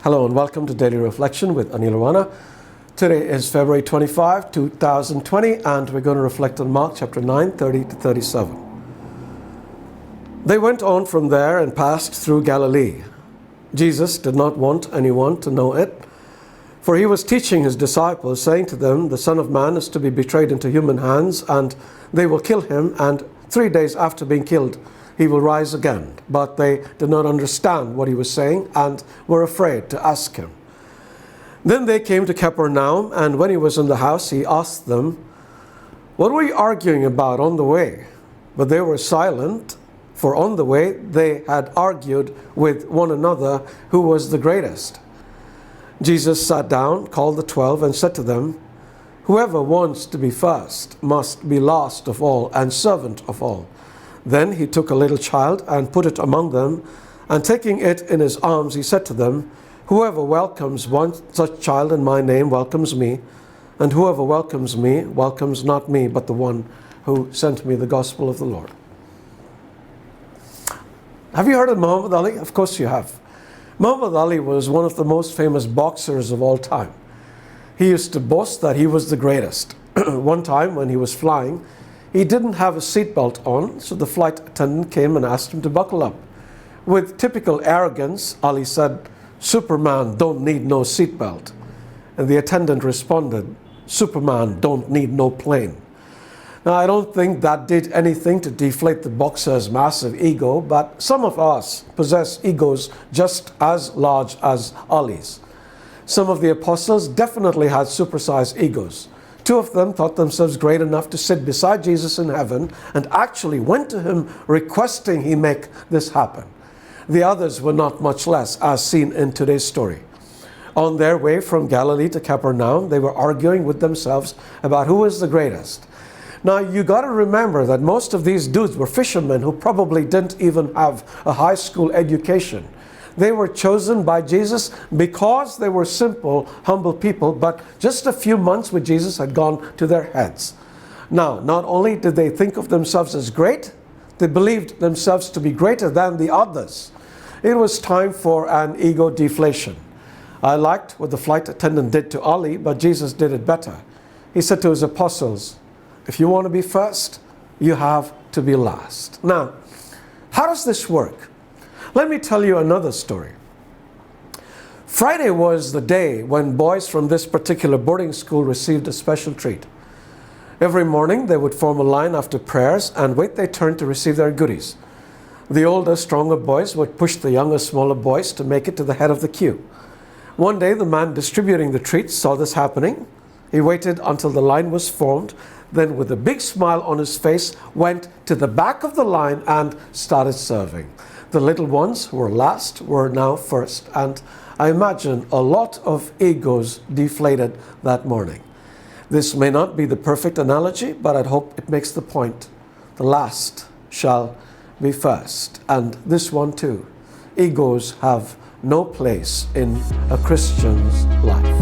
Hello and welcome to Daily Reflection with Aneel Aranha. Today is February 25, 2020, and we're going to reflect on Mark chapter 9, 30 to 37. They went on from there and passed through Galilee. Jesus did not want anyone to know it, for he was teaching his disciples, saying to them, "The Son of Man is to be betrayed into human hands, and they will kill him, and 3 days after being killed, he will rise again." But they did not understand what he was saying and were afraid to ask him. Then they came to Capernaum, and when he was in the house, he asked them, "What were you arguing about on the way?" But they were silent, for on the way they had argued with one another who was the greatest. Jesus sat down, called the 12, and said to them, "Whoever wants to be first must be last of all and servant of all." Then he took a little child and put it among them, and taking it in his arms, he said to them, "Whoever welcomes one such child in my name welcomes me, and whoever welcomes me welcomes not me, but the one who sent me." The gospel of the Lord. Have you heard of Muhammad Ali? Of course you have. Muhammad Ali was one of the most famous boxers of all time. He used to boast that he was the greatest. One time when he was flying, he didn't have a seatbelt on, so the flight attendant came and asked him to buckle up. With typical arrogance, Ali said, "Superman don't need no seatbelt." And the attendant responded, "Superman don't need no plane." Now, I don't think that did anything to deflate the boxer's massive ego, but some of us possess egos just as large as Ali's. Some of the apostles definitely had supersized egos. Two of them thought themselves great enough to sit beside Jesus in heaven and actually went to him requesting he make this happen. The others were not much less, as seen in today's story. On their way from Galilee to Capernaum, they were arguing with themselves about who was the greatest. Now, you got to remember that most of these dudes were fishermen who probably didn't even have a high school education. They were chosen by Jesus because they were simple, humble people, but just a few months with Jesus had gone to their heads. Now, not only did they think of themselves as great, they believed themselves to be greater than the others. It was time for an ego deflation. I liked what the flight attendant did to Ali, but Jesus did it better. He said to his apostles, "If you want to be first, you have to be last." Now, how does this work? Let me tell you another story. Friday was the day when boys from this particular boarding school received a special treat. Every morning they would form a line after prayers and wait their turn to receive their goodies. The older, stronger boys would push the younger, smaller boys to make it to the head of the queue. One day the man distributing the treats saw this happening. He waited until the line was formed, then with a big smile on his face went to the back of the line and started serving. The little ones who were last were now first, and I imagine a lot of egos deflated that morning. This may not be the perfect analogy, but I hope it makes the point. The last shall be first. And this one too. Egos have no place in a Christian's life.